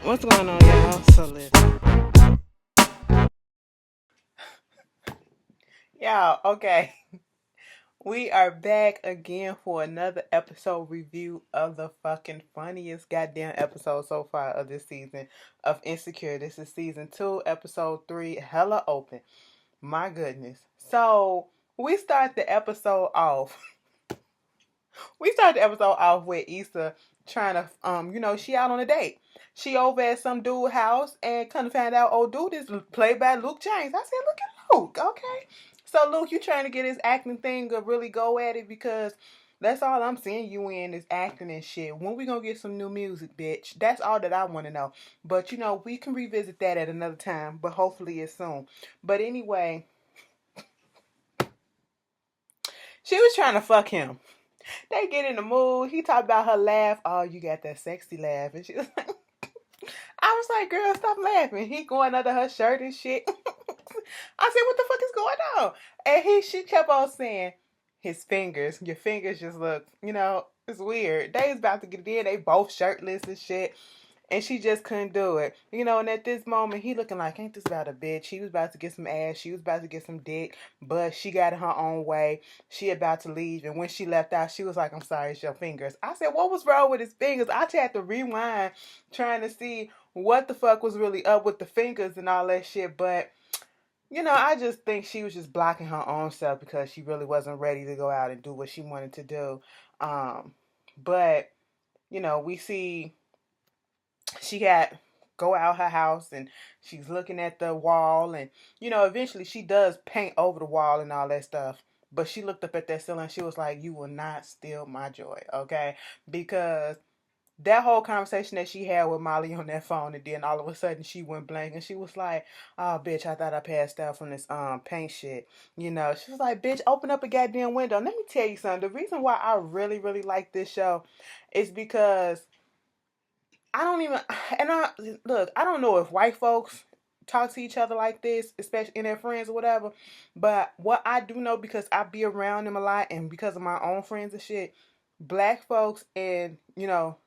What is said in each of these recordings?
What's going on, y'all? So listen, y'all. Okay, we are back again for another episode review of the fucking funniest goddamn episode so far of this season of Insecure. This is season 2, episode 3. Hella open. My goodness. So we start the episode off. We start the episode off with Issa trying to, she out on a date. She over at some dude house and kind of find out, oh, dude is played by Luke James. I said, look at Luke, okay. So Luke, you trying to get his acting thing to really go at it because that's all I'm seeing you in is acting and shit. When we gonna get some new music, bitch? That's all that I want to know. But we can revisit that at another time. But hopefully it's soon. But anyway, she was trying to fuck him. They get in the mood. He talked about her laugh. Oh, you got that sexy laugh. And she was like, I was like, girl, stop laughing. He going under her shirt and shit. I said, what the fuck is going on? And she kept on saying, his fingers, your fingers just look, it's weird. They was about to get in. They both shirtless and shit. And she just couldn't do it. And at this moment, he looking like, ain't this about a bitch? He was about to get some ass. She was about to get some dick. But she got in her own way. She about to leave. And when she left out, she was like, I'm sorry, it's your fingers. I said, what was wrong with his fingers? I just had to rewind trying to see what the fuck was really up with the fingers and all that shit. But, I just think she was just blocking her own self because she really wasn't ready to go out and do what she wanted to do. But, we see she got go out her house and she's looking at the wall and eventually she does paint over the wall and all that stuff, but she looked up at that ceiling and she was like, you will not steal my joy, okay? Because that whole conversation that she had with Molly on that phone, and then all of a sudden she went blank and she was like, oh bitch, I thought I passed out from this paint shit. She was like, bitch, open up a goddamn window. Let me tell you something. The reason why I really really like this show is because I don't even, and I don't know if white folks talk to each other like this, especially in their friends or whatever. But what I do know, because I be around them a lot and because of my own friends and shit, black folks and,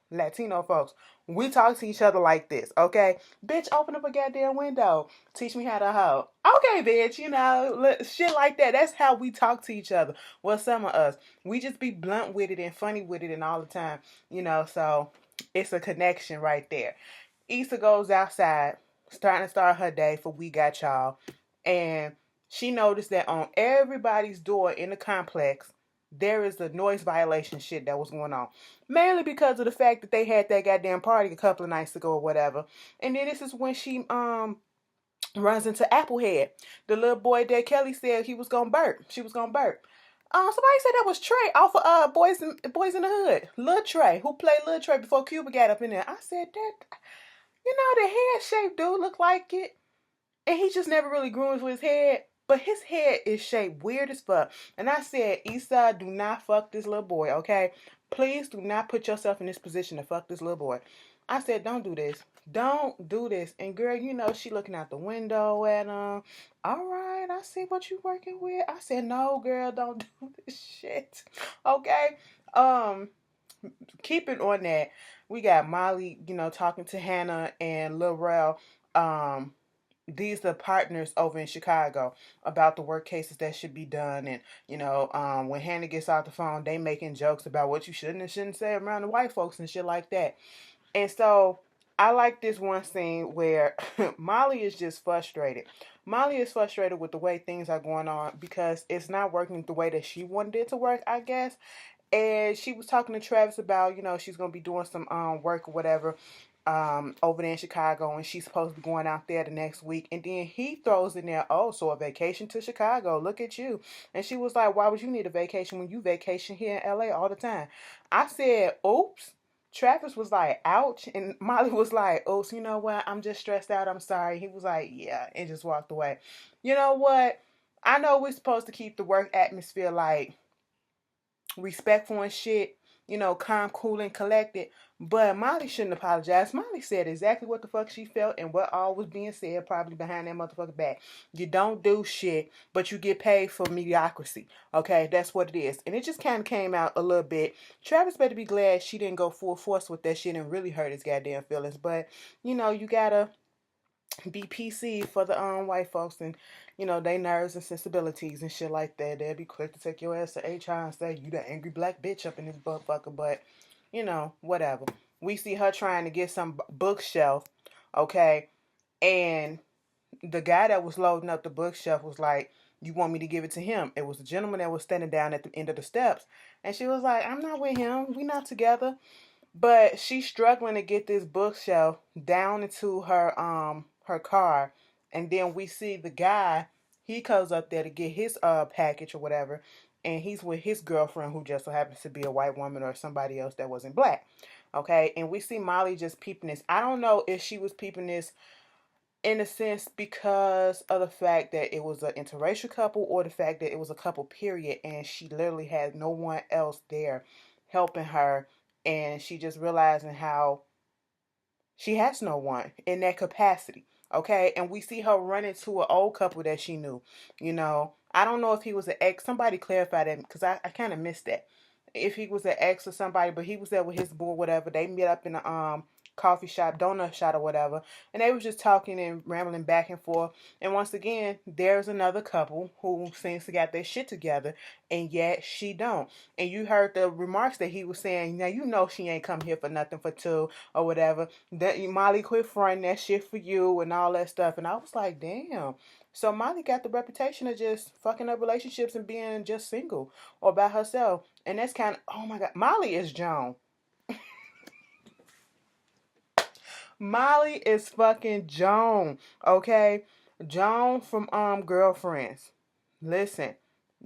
Latino folks, we talk to each other like this, okay? Bitch, open up a goddamn window. Teach me how to hoe. Okay, bitch, shit like that. That's how we talk to each other. Well, some of us, we just be blunt with it and funny with it and all the time, so it's a connection right there. Issa goes outside, starting to start her day for We Got Y'all, and she noticed that on everybody's door in the complex, there is the noise violation shit that was going on. Mainly because of the fact that they had that goddamn party a couple of nights ago or whatever. And then this is when she runs into Applehead, the little boy that Kelly said he was gonna burp. She was gonna burp. Somebody said that was Trey off of Boys in the Hood. Lil Trey, who played Lil Trey before Cuba got up in there. I said that, the head shape dude looked like it, and he just never really grew into his head. But his head is shaped weird as fuck. And I said, Issa, do not fuck this little boy, okay? Please do not put yourself in this position to fuck this little boy. I said, don't do this. Don't do this. And girl, she looking out the window at him. All right, I see what you working with. I said, no, girl, don't do this shit. Okay? Keeping on that, we got Molly, talking to Hannah and Lil Rel. These are partners over in Chicago about the work cases that should be done. And, when Hannah gets off the phone, they making jokes about what you shouldn't and shouldn't say around the white folks and shit like that. And so I like this one scene where Molly is just frustrated. Molly is frustrated with the way things are going on because it's not working the way that she wanted it to work, I guess. And she was talking to Travis about, she's going to be doing some work or whatever over there in Chicago, and she's supposed to be going out there the next week. And then he throws in there, oh, so a vacation to Chicago. Look at you. And she was like, why would you need a vacation when you vacation here in LA all the time? I said, oops. Travis was like, ouch. And Molly was like, oops, you know what? I'm just stressed out. I'm sorry. He was like, yeah, and just walked away. You know what? I know we're supposed to keep the work atmosphere like respectful and shit, calm, cool, and collected. But Molly shouldn't apologize. Molly said exactly what the fuck she felt and what all was being said probably behind that motherfucker back. You don't do shit, but you get paid for mediocrity. Okay, that's what it is. And it just kind of came out a little bit. Travis better be glad she didn't go full force with that shit and really hurt his goddamn feelings. But, you gotta be PC for the white folks and they nerves and sensibilities and shit like that. They'll be quick to take your ass to HR and say you the angry black bitch up in this motherfucker. But whatever. We see her trying to get some bookshelf, okay, and the guy that was loading up the bookshelf was like, "You want me to give it to him?" It was a gentleman that was standing down at the end of the steps, and she was like, "I'm not with him. We not together." But she's struggling to get this bookshelf down into her car. And then we see the guy, he comes up there to get his package or whatever, and he's with his girlfriend who just so happens to be a white woman or somebody else that wasn't black. Okay, and we see Molly just peeping this. I don't know if she was peeping this in a sense because of the fact that it was an interracial couple or the fact that it was a couple period and she literally had no one else there helping her, and she just realizing how she has no one in that capacity. Okay, and we see her run into an old couple that she knew. I don't know if he was an ex. Somebody clarify that because I kind of missed that. If he was an ex or somebody, but he was there with his boy, whatever. They met up in a coffee shop, donut shop or whatever, and they was just talking and rambling back and forth. And once again, there's another couple who seems to got their shit together, and yet she don't. And you heard the remarks that he was saying. Now she ain't come here for nothing for two or whatever. That Molly quit fronting that shit for you and all that stuff. And I was like, damn. So Molly got the reputation of just fucking up relationships and being just single or by herself. And that's kind of, oh my God, Molly is Joan. Molly is fucking Joan, okay? Joan from Girlfriends. Listen,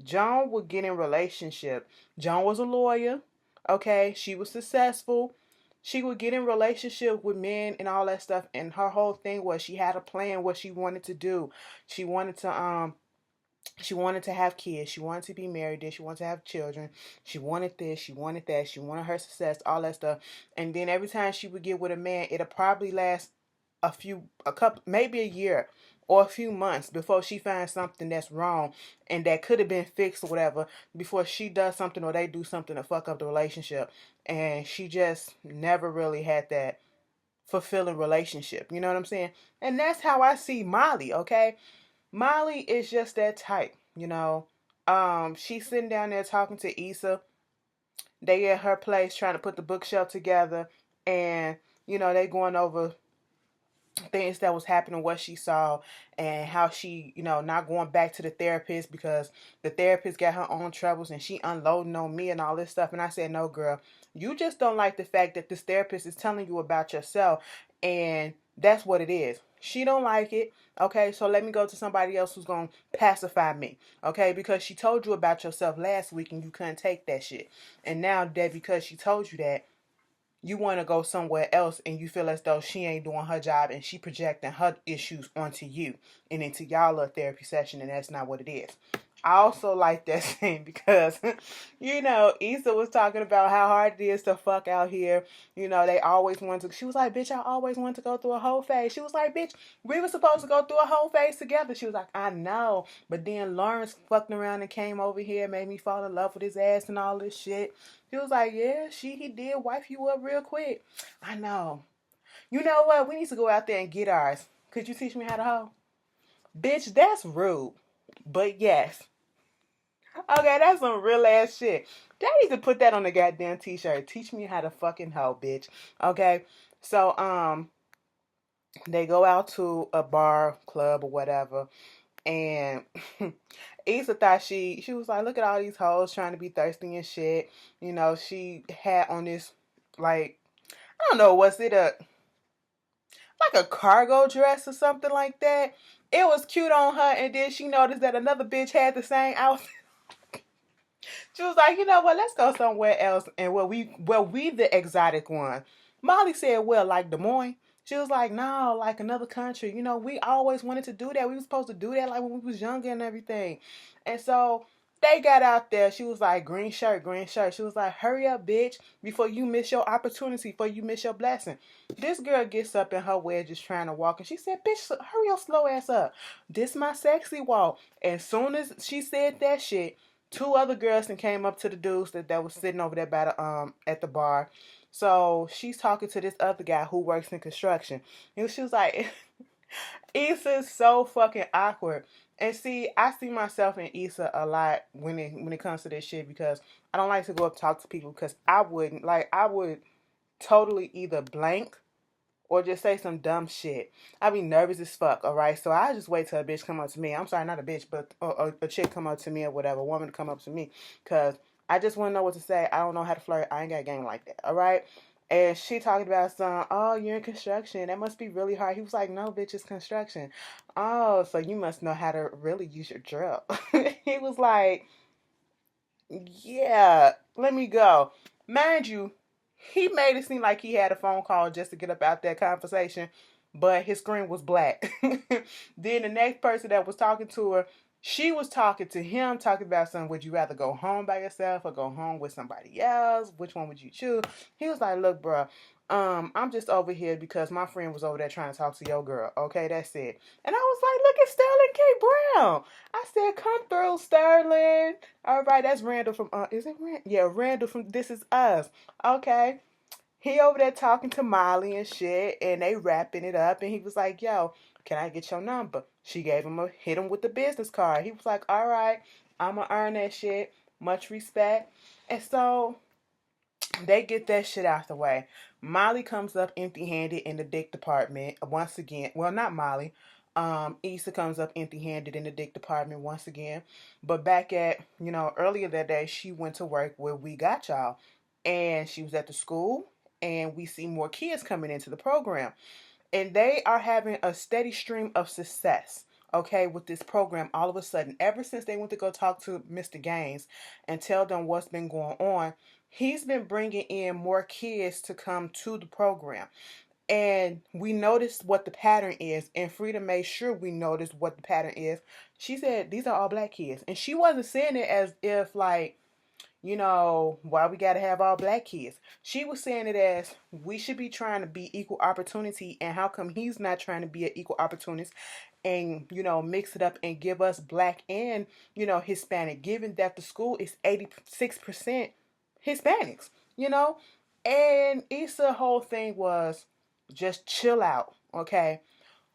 Joan would get in relationship. Joan was a lawyer, okay? She was successful. She would get in relationship with men and all that stuff, and her whole thing was she had a plan what she wanted to do. She wanted to have kids. She wanted to be married. She wanted to have children. She wanted this. She wanted that. She wanted her success, all that stuff. And then every time she would get with a man, it'll probably last a couple, maybe a year or a few months before she finds something that's wrong and that could have been fixed or whatever before she does something or they do something to fuck up the relationship. And she just never really had that fulfilling relationship. You know what I'm saying? And that's how I see Molly, okay? Molly is just that type, She's sitting down there talking to Issa. They at her place trying to put the bookshelf together, and they going over things that was happening, what she saw, and how she, not going back to the therapist because the therapist got her own troubles and she unloading on me and all this stuff. And I said, no, girl, you just don't like the fact that this therapist is telling you about yourself, and that's what it is. She don't like it. Okay, so let me go to somebody else who's going to pacify me. Okay, because she told you about yourself last week and you couldn't take that shit. And now that because she told you that, you want to go somewhere else and you feel as though she ain't doing her job and she projecting her issues onto you and into y'all a therapy session, and that's not what it is. I also like that scene because, Issa was talking about how hard it is to fuck out here. They always wanted to, she was like, bitch, I always wanted to go through a whole phase. She was like, bitch, we were supposed to go through a whole phase together. She was like, I know. But then Lawrence fucked around and came over here, made me fall in love with his ass and all this shit. He was like, yeah, he did wife you up real quick. I know. You know what? We need to go out there and get ours. Could you teach me how to hoe? Bitch, that's rude. But yes. Okay, that's some real ass shit. They need to put that on the goddamn t-shirt. Teach me how to fucking hoe, bitch. Okay. So, they go out to a bar, club, or whatever. And Issa thought she was like, look at all these hoes trying to be thirsty and shit. She had on this, like, I don't know, was it like a cargo dress or something like that? It was cute on her, and then she noticed that another bitch had the same outfit. She was like, you know what, let's go somewhere else and where we the exotic one. Molly said, well, like Des Moines. She was like, no, like another country. We always wanted to do that. We were supposed to do that like when we was younger and everything. And so They got out there. She was like, green shirt, green shirt. She was like, hurry up, bitch, before you miss your opportunity, before you miss your blessing. This girl gets up in her wedge just trying to walk. And she said, bitch, hurry your slow ass up. This my sexy walk. As soon as she said that shit, two other girls and came up to the dudes that was sitting over there by the, at the bar. So she's talking to this other guy who works in construction. And she was like, Issa's so fucking awkward. And see, I see myself in Issa a lot when it comes to this shit because I don't like to go up and talk to people because I would totally either blank or just say some dumb shit. I be nervous as fuck, alright? So I just wait till a bitch come up to me. I'm sorry, not a bitch, but a chick come up to me or whatever, a woman come up to me. Because I just want to know what to say. I don't know how to flirt. I ain't got a game like that, alright? And she talking about some, oh, you're in construction. That must be really hard. He was like, no, bitch, it's construction. Oh, so you must know how to really use your drill. He was like, yeah, let me go. Mind you, he made it seem like he had a phone call just to get up out that conversation, but his screen was black. Then the next person that was talking to her, she was talking to him, talking about something. Would you rather go home by yourself or go home with somebody else? Which one would you choose? He was like, look, bro, I'm just over here because my friend was over there trying to talk to your girl. Okay, that's it. And I was like, look at Sterling K. Brown. I said, come through, Sterling. All right, that's Randall from, is it Randall? Yeah, Randall from This Is Us. Okay. He over there talking to Molly and shit, and they wrapping it up, and he was like, yo, can I get your number? She gave him hit him with the business card. He was like, all right, I'm going to earn that shit. Much respect. And so they get that shit out the way. Molly comes up empty-handed in the dick department once again. Well, not Molly. Issa comes up empty-handed in the dick department once again. But back at, earlier that day, she went to work where We Got Y'all. And she was at the school, and we see more kids coming into the program. And they are having a steady stream of success, okay, with this program all of a sudden. Ever since they went to go talk to Mr. Gaines and tell them what's been going on, he's been bringing in more kids to come to the program. And we noticed what the pattern is, and Frida made sure we noticed what the pattern is. She said, these are all black kids. And she wasn't saying it as if, like, why we got to have all black kids. She was saying it as we should be trying to be equal opportunity, and how come he's not trying to be an equal opportunist and, mix it up and give us black and, Hispanic, given that the school is 86% Hispanics, And Issa's whole thing was just chill out, okay?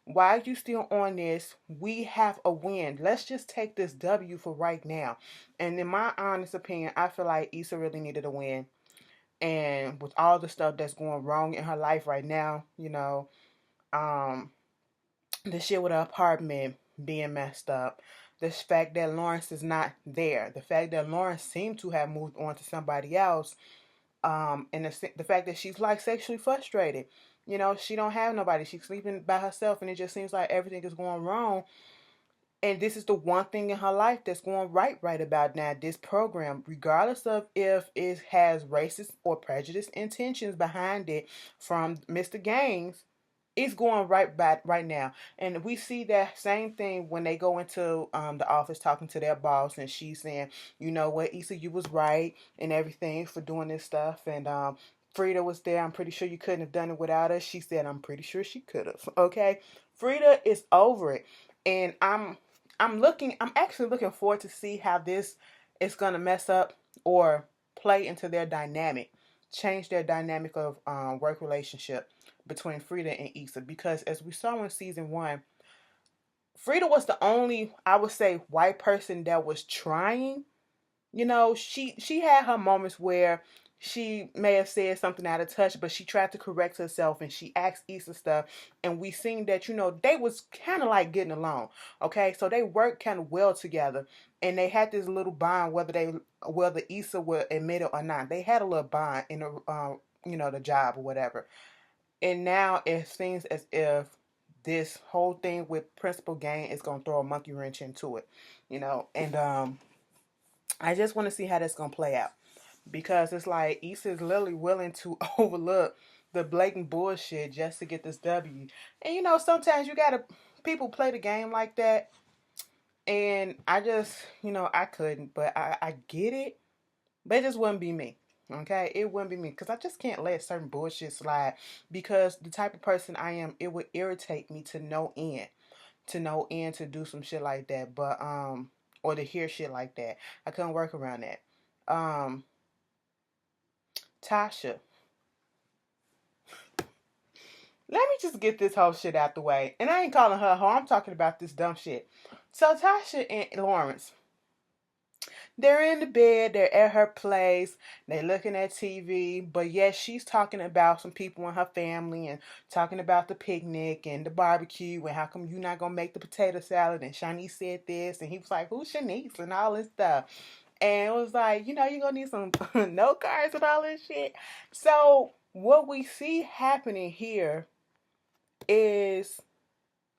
Why are you still on this? We have a win. Let's just take this W for right now. And in my honest opinion, I feel like Issa really needed a win. And with all the stuff that's going wrong in her life right now, um, the shit with her apartment being messed up, the fact that Lawrence is not there, the fact that Lawrence seemed to have moved on to somebody else, and the fact that she's like sexually frustrated. She don't have nobody. She's sleeping by herself, and it just seems like everything is going wrong. And this is the one thing in her life that's going right about now. This program, regardless of if it has racist or prejudiced intentions behind it from Mr. Gaines, it's going right now. And we see that same thing when they go into the office talking to their boss, and she's saying, you know what, Issa, you was right and everything for doing this stuff. And Frida was there. I'm pretty sure you couldn't have done it without us. She said, I'm pretty sure she could have. Okay. Frida is over it. And I'm actually looking forward to see how this is gonna mess up or play into their dynamic, change their dynamic of work relationship between Frida and Issa. Because as we saw in season 1, Frida was the only, I would say, white person that was trying. She had her moments where she may have said something out of touch, but she tried to correct herself and she asked Issa stuff. And we seen that, they was kind of like getting along. Okay, so they worked kind of well together. And they had this little bond, whether Issa would admit it or not. They had a little bond in the job or whatever. And now it seems as if this whole thing with Principal Gain is going to throw a monkey wrench into it, And I just want to see how that's going to play out. Because it's like Issa is literally willing to overlook the blatant bullshit just to get this W. And sometimes you gotta, people play the game like that. And I just, I couldn't, but I get it, but it just wouldn't be me. Okay, it wouldn't be me because I just can't let certain bullshit slide because the type of person I am, it would irritate me to no end, to do some shit like that. But or to hear shit like that, I couldn't work around that. Um, Tasha, let me just get this whole shit out the way, and I ain't calling her hoe. I'm talking about this dumb shit. So Tasha and Lawrence, they're in the bed, they're at her place, they're looking at TV, but yes, she's talking about some people in her family and talking about the picnic and the barbecue and how come you not gonna make the potato salad and Shanice said this and he was like, who's Shanice and all this stuff. And it was like, you're gonna need some note cards and all this shit. So what we see happening here is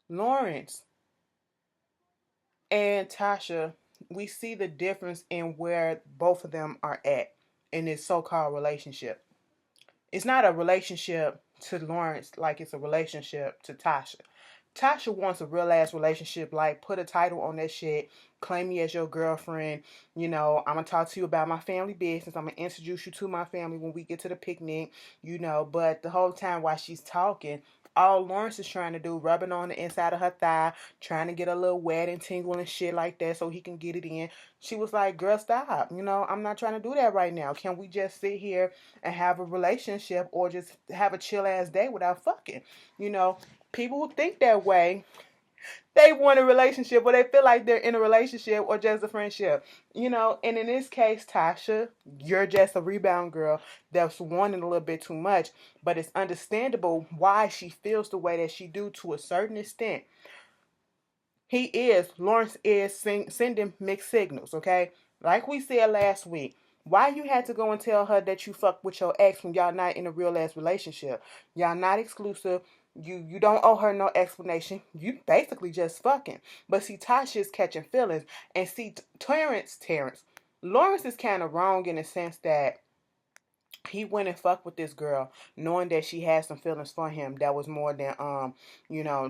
Lawrence and Tasha, we see the difference in where both of them are at in this so-called relationship. It's not a relationship to Lawrence like it's a relationship to Tasha. Tasha wants a real ass relationship, like put a title on that shit, claim me as your girlfriend. I'm gonna talk to you about my family business. I'm gonna introduce you to my family when we get to the picnic, but the whole time while she's talking, all Lawrence is trying to do, rubbing on the inside of her thigh, trying to get a little wet and tingle and shit like that so he can get it in. She was like, girl, stop. I'm not trying to do that right now. Can we just sit here and have a relationship or just have a chill ass day without fucking? People who think that way, they want a relationship or they feel like they're in a relationship or just a friendship. And in this case, Tasha, you're just a rebound girl that's wanting a little bit too much, but it's understandable why she feels the way that she do to a certain extent. Lawrence is sending mixed signals, okay? Like we said last week, why you had to go and tell her that you fuck with your ex when y'all not in a real ass relationship? Y'all not exclusive. You don't owe her no explanation. You basically just fucking. But see, Tasha is catching feelings. And see, Terrence, Lawrence is kind of wrong in the sense that he went and fucked with this girl knowing that she had some feelings for him that was more than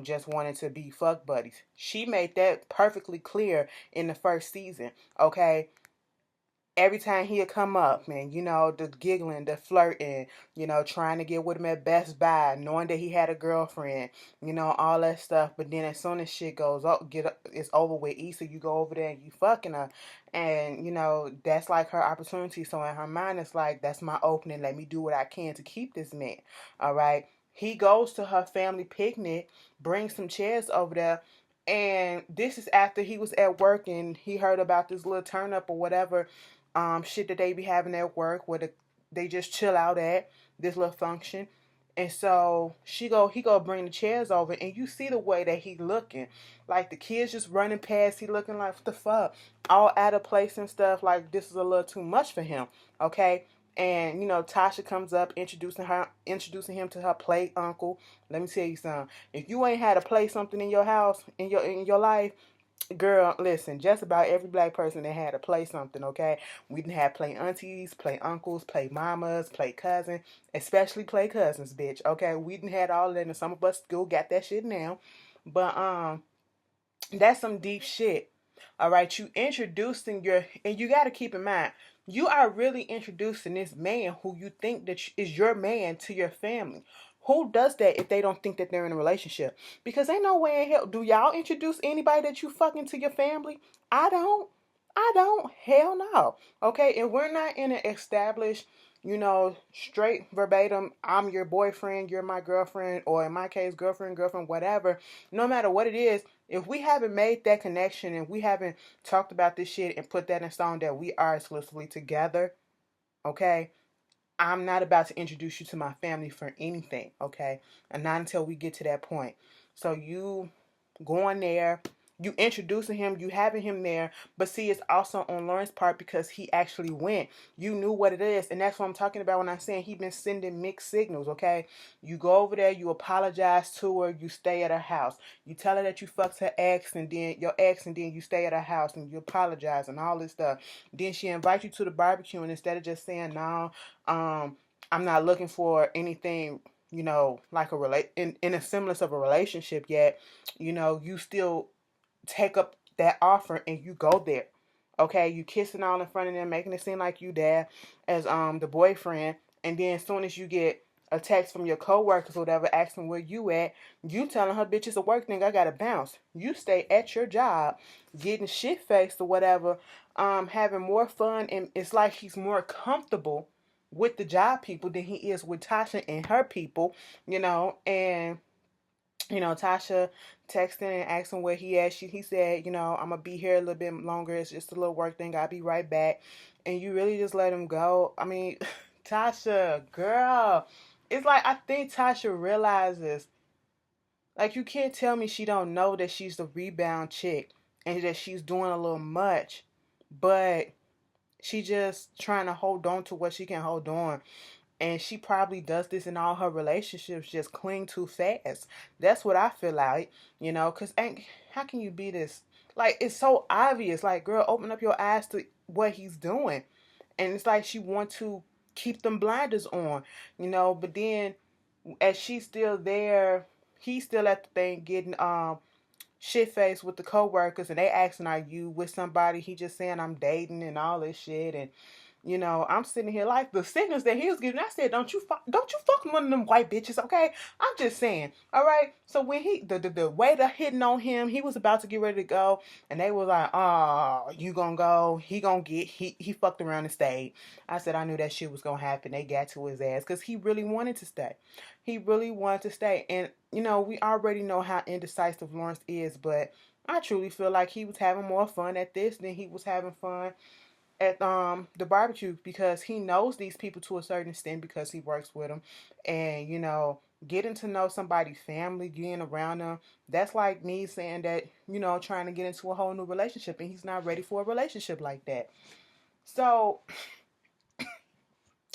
just wanting to be fuck buddies. She made that perfectly clear in the first season. Okay, every time he'd come up, man, the giggling, the flirting, trying to get with him at Best Buy, knowing that he had a girlfriend, all that stuff. But then as soon as shit goes up, it's over with Issa, you go over there and you fucking her. And, that's like her opportunity. So in her mind, it's like, that's my opening. Let me do what I can to keep this man. All right. He goes to her family picnic, brings some chairs over there. And this is after he was at work and he heard about this little turn up or whatever shit that they be having at work where they just chill out at this little function. And so he go bring the chairs over and you see the way that he looking. Like the kids just running past, he looking like, what the fuck? All out of place and stuff, like this is a little too much for him. Okay. And Tasha comes up introducing him to her play uncle. Let me tell you something. If you ain't had to play something in your house, in your life, girl, listen, just about every black person that had to play something, okay? We didn't have play aunties, play uncles, play mamas, play cousins, especially play cousins, bitch, okay? We didn't have all of that, and some of us still got that shit now. But, that's some deep shit. All right, and you got to keep in mind, you are really introducing this man who you think that is your man to your family. Who does that if they don't think that they're in a relationship? Because ain't no way in hell. Do y'all introduce anybody that you fucking to your family? I don't. I don't. Hell no. Okay, and we're not in an established, straight verbatim, I'm your boyfriend, you're my girlfriend, or in my case, girlfriend, whatever. No matter what it is, if we haven't made that connection and we haven't talked about this shit and put that in stone that we are exclusively together, okay, I'm not about to introduce you to my family for anything, okay? And not until we get to that point. So you going there, you introducing him, you having him there, but see, it's also on Lauren's part because he actually went. You knew what it is, and that's what I'm talking about when I'm saying he been sending mixed signals, okay? You go over there, you apologize to her, you stay at her house. You tell her that you fucked her ex, and then you stay at her house and you apologize and all this stuff. Then she invites you to the barbecue, and instead of just saying, no, I'm not looking for anything, like in a semblance of a relationship yet, you still that offer and you go there. Okay, you kissing all in front of them, making it seem like you there as the boyfriend, and then as soon as you get a text from your coworkers or whatever asking where you at, you telling her, bitch, it's a work thing, I gotta bounce. You stay at your job, getting shit faced or whatever, having more fun, and it's like he's more comfortable with the job people than he is with Tasha and her people, and Tasha texting and asking where he at. He said, I'm gonna be here a little bit longer. It's just a little work thing. I'll be right back. And you really just let him go. I mean, Tasha, girl, it's like I think Tasha realizes, like, you can't tell me she don't know that she's the rebound chick and that she's doing a little much, but she just trying to hold on to what she can hold on. And she probably does this in all her relationships, just cling too fast. That's what I feel like, because how can you be this? Like, it's so obvious. Like, girl, open up your eyes to what he's doing. And it's like she wants to keep them blinders on, but then as she's still there, he's still at the thing getting shit faced with the coworkers, and they asking, are you with somebody? He just saying, I'm dating and all this shit. And I'm sitting here like the signals that he was giving. I said, don't you fuck one of them white bitches, okay? I'm just saying, all right. So when the waiter hitting on him, he was about to get ready to go, and they were like, "Oh, you gonna go? He fucked around and stayed." I said, I knew that shit was gonna happen. They got to his ass because he really wanted to stay. He really wanted to stay, and we already know how indecisive Lawrence is, but I truly feel like he was having more fun at this than he was having fun at the barbecue, because he knows these people to a certain extent because he works with them. And getting to know somebody's family, getting around them, that's like me saying that, trying to get into a whole new relationship, and he's not ready for a relationship like that. So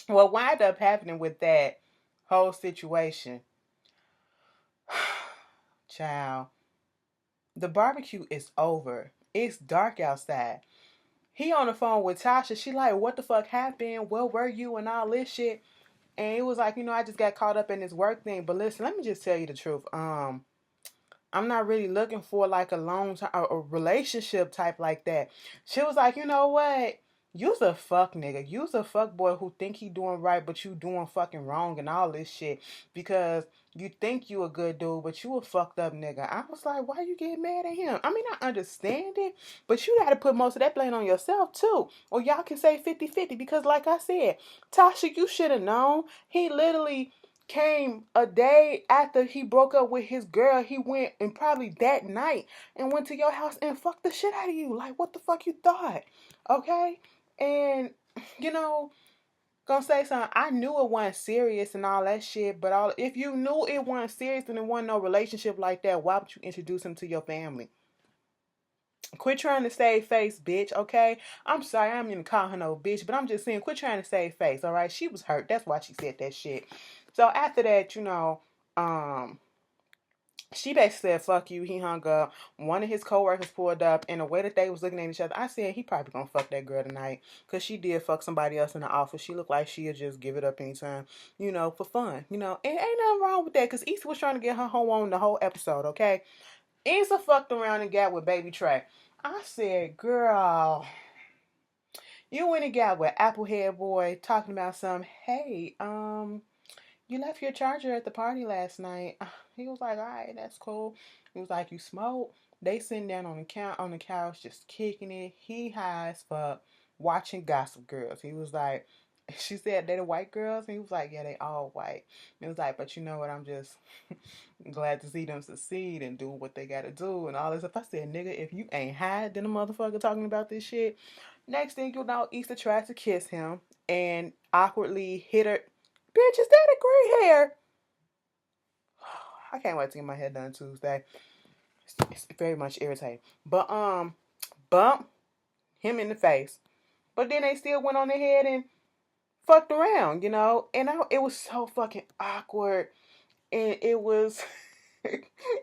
what wound up happening with that whole situation, child, the barbecue is over. It's dark outside. He on the phone with Tasha. She like, what the fuck happened? Where were you? And all this shit. And it was like, I just got caught up in this work thing. But listen, let me just tell you the truth. I'm not really looking for like a long time, a relationship type like that. She was like, you know what? You's a fuck nigga. You's a fuck boy who think he doing right, but you doing fucking wrong and all this shit. Because you think you a good dude, but you a fucked up nigga. I was like, why you get mad at him? I mean, I understand it, but you gotta put most of that blame on yourself too. Or y'all can say 50-50, because like I said, Tasha, you should have known. He literally came a day after he broke up with his girl. He went, and probably that night, and went to your house and fucked the shit out of you. Like, what the fuck you thought? Okay? And, gonna say something. I knew it wasn't serious and all that shit, but if you knew it wasn't serious and it wasn't no relationship like that, why would you introduce him to your family? Quit trying to save face, bitch, okay? I'm sorry, I am gonna call her no bitch, but I'm just saying, quit trying to save face, alright? She was hurt. That's why she said that shit. So after that, she basically said, fuck you. He hung up. One of his coworkers pulled up, and the way that they was looking at each other, I said, he probably gonna fuck that girl tonight. Because she did fuck somebody else in the office. She looked like she'd just give it up anytime, for fun. And ain't nothing wrong with that, because Issa was trying to get her home on the whole episode, okay? Issa fucked around and got with Baby Trey. I said, girl, you went and got with Applehead Boy talking about some, hey, you left your charger at the party last night. He was like, all right, that's cool. He was like, you smoke? They sitting down on the couch just kicking it. He high as fuck, watching Gossip Girls. He was like, she said they the white girls, and he was like, yeah, they all white. He was like, but you know what, I'm just glad to see them succeed and do what they gotta do and all this stuff. I said, nigga, if you ain't high, then a motherfucker talking about this shit. Next thing you know, Issa tried to kiss him and awkwardly hit her. Bitch, is that a gray hair? I can't wait to get my hair done Tuesday. It's very much irritating. But bump him in the face. But then they still went on ahead and fucked around, And it was so fucking awkward. And it was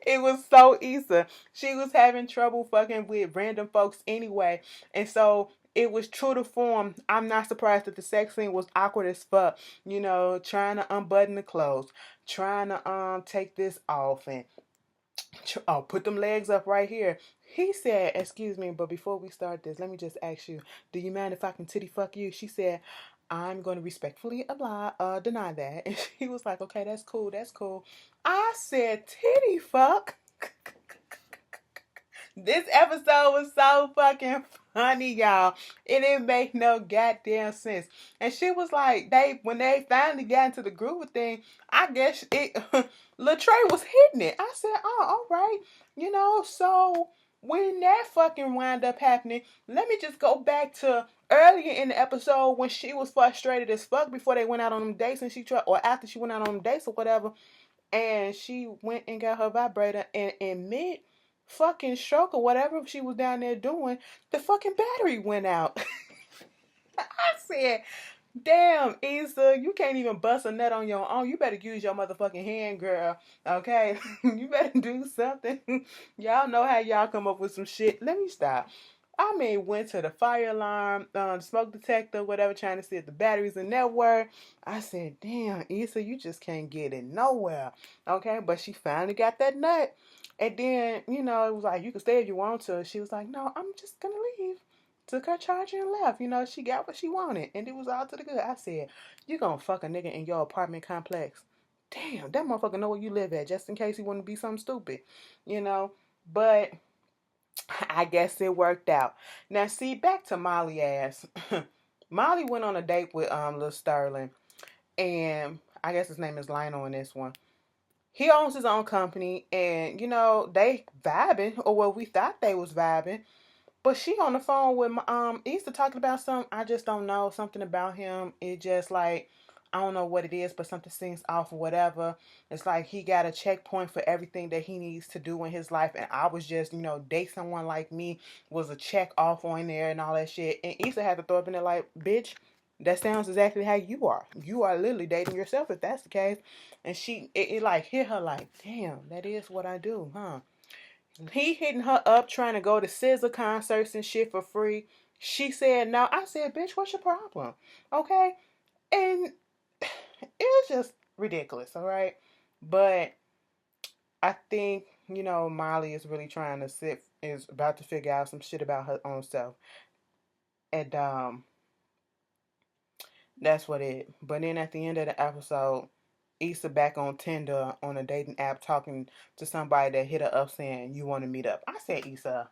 it was so Issa. She was having trouble fucking with random folks anyway. And so it was true to form. I'm not surprised that the sex scene was awkward as fuck. Trying to unbutton the clothes, trying to take this off, and put them legs up right here. He said, excuse me, but before we start this, let me just ask you, do you mind if I can titty fuck you? She said, I'm going to respectfully deny that. And she was like, okay, that's cool, that's cool. I said, titty fuck? This episode was so fucking funny, y'all. It didn't make no goddamn sense. And she was like, when they finally got into the groove thing, I guess it Latrey was hitting it. I said, oh, all right. So when that fucking wound up happening, let me just go back to earlier in the episode when she was frustrated as fuck before they went out on them dates and or after she went out on them dates or whatever, and she went and got her vibrator, and in mid fucking stroke or whatever she was down there doing, the fucking battery went out. I said, damn, Issa, you can't even bust a nut on your own. You better use your motherfucking hand, girl. Okay? You better do something. Y'all know how y'all come up with some shit. Let me stop. I mean, went to the fire alarm, smoke detector, whatever, trying to see if the batteries in there were. I said, damn, Issa, you just can't get it nowhere. Okay? But she finally got that nut. And then, it was like, you can stay if you want to. She was like, no, I'm just going to leave. Took her charger and left. She got what she wanted. And it was all to the good. I said, you gonna fuck a nigga in your apartment complex. Damn, that motherfucker know where you live at, just in case he want to be something stupid. But I guess it worked out. Now, see, back to Molly ass. Molly went on a date with Lil Sterling. And I guess his name is Lionel in this one. He owns his own company. And, they vibing. Or well, we thought they was vibing. But she on the phone with Issa talking about something. I just don't know. Something about him. It just like, I don't know what it is, but something seems off or whatever. It's like he got a checkpoint for everything that he needs to do in his life. And I was just, date someone like me was a check off on there and all that shit. And Issa had to throw up in there like, bitch, that sounds exactly how you are. You are literally dating yourself if that's the case. And it like hit her like, damn, that is what I do, huh? He hitting her up trying to go to SZA concerts and shit for free. She said no. I said, bitch, what's your problem? Okay? And it's just ridiculous, all right? But I think, Molly is really trying to is about to figure out some shit about her own self. And that's what it. But then at the end of the episode, Issa back on Tinder on a dating app talking to somebody that hit her up saying you want to meet up. I said, Issa,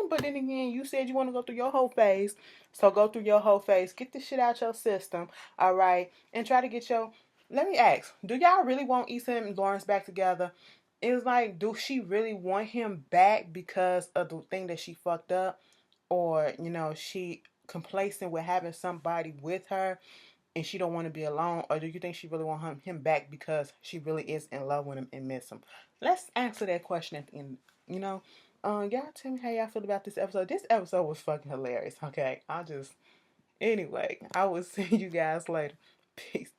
but then again, you said you want to go through your whole phase. So go through your whole phase. Get this shit out your system. All right. And try to get your... Let me ask. Do y'all really want Issa and Lawrence back together? It's like, do she really want him back because of the thing that she fucked up? Or, she complacent with having somebody with her and she don't want to be alone, or do you think she really want him back because she really is in love with him and miss him? Let's answer that question at the end. Y'all tell me how y'all feel about this episode. This episode was fucking hilarious. Okay, anyway, I will see you guys later. Peace.